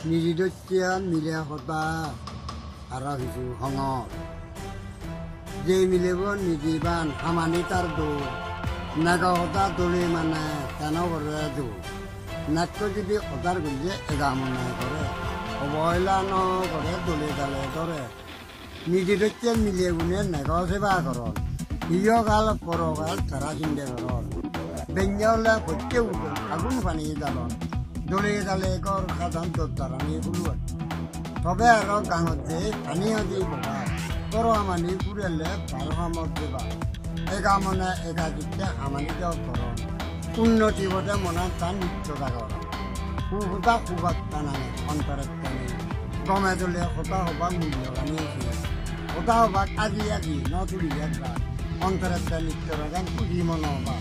নিজেদতীয়া মিলে সতা আৰু শিশু সংগ যে মিলিব নিজিবান সামানি তাৰ দৌৰ নাগা সতা দৌৰে মানে তেনে কৰে দৌৰ নাকটো যদি সতাৰ গুলিয়ে এগামনে কৰে অৱহেলা নকৰে দলে দালে ধৰে নিজেদতীয়া মিলে গুণে নাগা সেৱা কৰণ হিয়কাল পৰকাল ধৰা চিন্তা কৰণ বেঞ্জাওলা ভৰ্তি উঠোন আগুন পানী জালন দলে দালে কৰ সাধাৰণ দত্তাৰাণী বুলোৱাত তবে আৰু গাঁৱত যে পানী আদি বগা কৰ আমানি ফুৰিলে ভাল কামত দিবা এগামনে এগাজিতে আমানি দিয়ক কৰণ উন্নতি বধে মনত তাৰ নিত্যতা কৰণ সুসুতা সুবাৰ্তা নাই অন্তৰত টানি গমে দলে সতা সবাক মূল্য গানি সতা সবাক আজি আজি নতুলিয়া গান অন্তৰত নিত্যৰ গান পুজি মন বা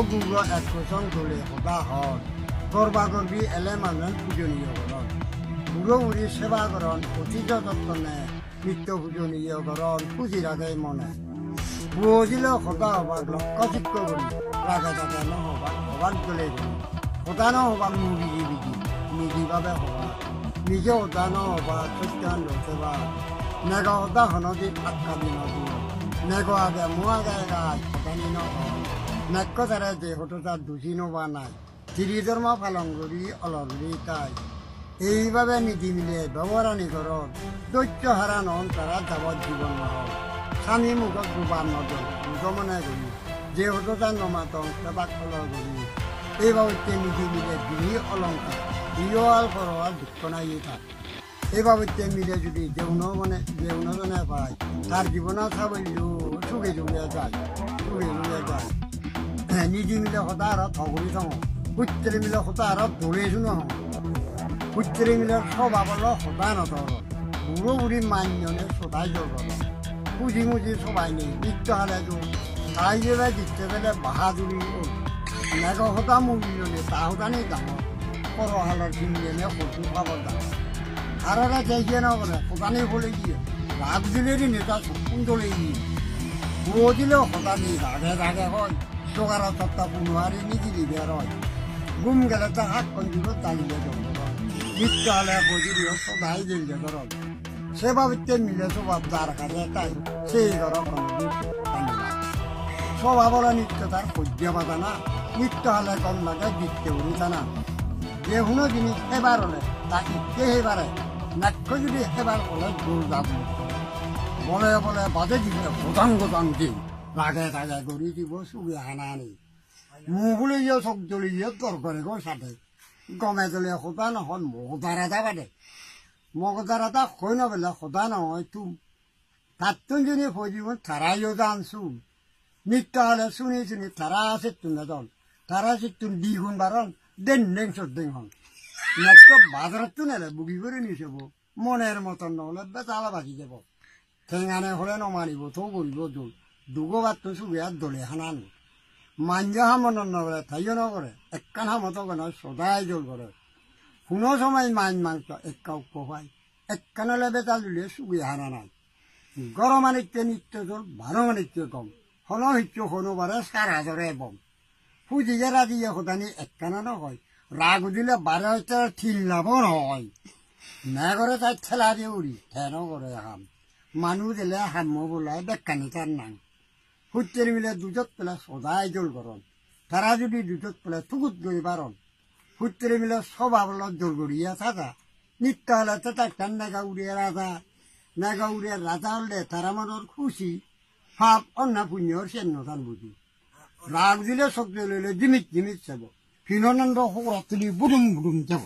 গুৰ এক কোচন দলে সদা হত গৰ্বা গৰ্বী এলে মানুহ পূজনীয় কৰণ গুৰু উৰি সেৱা কৰণ অতীত যত্নে নিত্য পূজনীয় কৰণ পুজি ৰাখে মনে বুজিলে সদা সবাক লক্ষ্যচিত্ত কৰি ৰাখে থাকে নহবাক সবাক গলে কৰি সদা নহবাক নিবিজি বিজি নিজি বাবে সবা নিজে সদা নহবা সত্যান সেৱা নেগা সদা সনদী আটকালি নদী নেগ আগে মোৱা গাই গাই সদানি নহয় নাক্য তাৰে দেহতা দুচি নবা নাই তিৰিধৰ্ম পালন কৰি অলৰি তাই এইভাবে নীতি মিলে ব্যৱহাৰণী কৰণ দৈত্য হাৰা নহন তাৰা যাৱত জীৱন নহল স্বামী মুখত গোবাৰ নদল গমনে কৰি দেহতা নমাতং সেৱাক ফলৰ কৰি এইবাবতে নীতি মিলে বিহি অলংকাৰ বিয়াল পৰৱাল দুখ নাই থাক এইবাবতে মিলে যদি দেউনজনে পায় তাৰ জীৱনত চাবলিও চুকে চুকে যায় নীতি মিলে সদা আৰু ঠগৰি থওঁ পুত্ৰী মিলে সদা আৰু দৌৰেছো নহওঁ পুত্ৰী মিলে স্বভাৱৰ সদা নধৰ বুঢ়ো বুঢ়ী মান্যনে সদায় জল পুজি মুজি সবাই নেই নৃত্য হালে যোৰ তাই যে দিতে পেলে বাহাদুৰি নেগ সদা মূল্যনে তা সদানি ডাঙৰ পৰহালৰ চিন্তিনে সতু পাবৰ ডাঙৰ হাৰৰে যাইছে নকৰে সদানি বলে দিয়ে ৰাগ দিলেৰি নেতা সুন্দৰে বুঢ়ো দিলেও সদানি ৰাগে ৰাগে হয় চকাৰৰ তত্তা পোনোৱাৰী নিদিলি বেৰ হয় গুম গেলে তাৰ শাক কঞ্জুৰত দালিলে জন্ম নৃত্য হলে বজিৰি সদায় দিলে ধৰক সেৱাবিতে মিলে স্বভাৱ যাৰ কাৰে তাই সেই ঘৰক স্বভাৱৰ নৃত্য তাৰ সহ্য বাজানা নৃত্য হলে কম লাগে দিতে উৰি জানা যে শুনো জিনিস এবাৰ হলে তাক ইতে সেইবাৰে নাক্য যদি এবাৰ হলে দৌৰ যাব বলে বলে বাজে দিলে গোটাং দিন রাগে রাগে গড়ি দিব চুবি হানা নি মুগুলি চক দলি তরকারি গো সাথে গমে দলে সদা নহন মগদার এটা বাদে মগদার এটা হৈ নবেলে সদা নহয় তুম তাতন যদি ফজিব থারাইও জানছু নিত্য হলে শুনি শুনি থারা আছে তুমি দল থারা সিতুন দ্বিগুণ বারণ দেন সদ্দেং হন নেক্সট বাজারত নেলে বুগি করে নিয়ে যাব মনের মতন নহলে বেতালা বাজি যাব ঠেঙানে হলে নমানিব তো করিব দৌড় দুগোবাতো সুবিয়াত দলে হানানো মাঞ্জা হামনৰ নগৰে ঠাইও নকৰে একান হামতো নহয় সদায় জোৰ কৰে কোনো সময় মাংস একা উপহাই একানলে বেতা দিলে চুবি হানা নাই গৰম আনিত্য নিত্য জোৰ বাৰ মানিত্য কম সনহিত্য সনুবাৰে চাৰা জৰে বম ফুজিয়ে ৰাজিয়ে সদানি একানা নহয় ৰাগ দিলে 12 ঠিল লাভ নহয় নেগৰে তাই ঠেলা দিয়ে উৰি ঠেনো কৰে হাম মানুহ দিলে হাম বোলাই বেকানি তাৰ নাম পুত্ৰী মিলে দুজত পেলে সদায় জোল কৰণ তাৰা যদি দুজত পেলে থুকুত গৈ পাৰণ পুত্ৰী মিলে স্বভাৱ জোল কৰিয়ে থাকা নিত্য হলে তাক নেগা উৰিয়া ৰাজা হলে তাৰা মনৰ খুচি ভাৱ অন্য পুণ্যৰ চেন্নতান বুজি ৰাগ দিলে চক দিলে জিমিত চাব হিননন্দ সৌৰা তুলি বুডুম যাব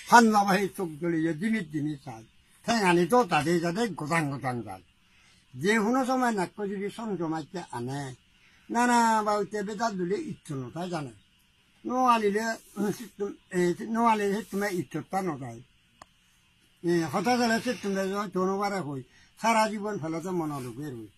ফান্না বাহি চক দিলে জিমিত চাই ঠেঙানিতো তাতে যাতে গোটাং যায় যে শুনো সময় নাক্য যদি চং জমাইতে আনে নানা বাউতে বেটা দিলে ইচ্ছ নথাই জানে নোৱাৰিলে তুমি ইচ্ছতা নথাই হঠাৎ হলে তুমি জনবাৰে হৈ সাৰা জীৱন ফেলতে মনোলোকে ৰৈ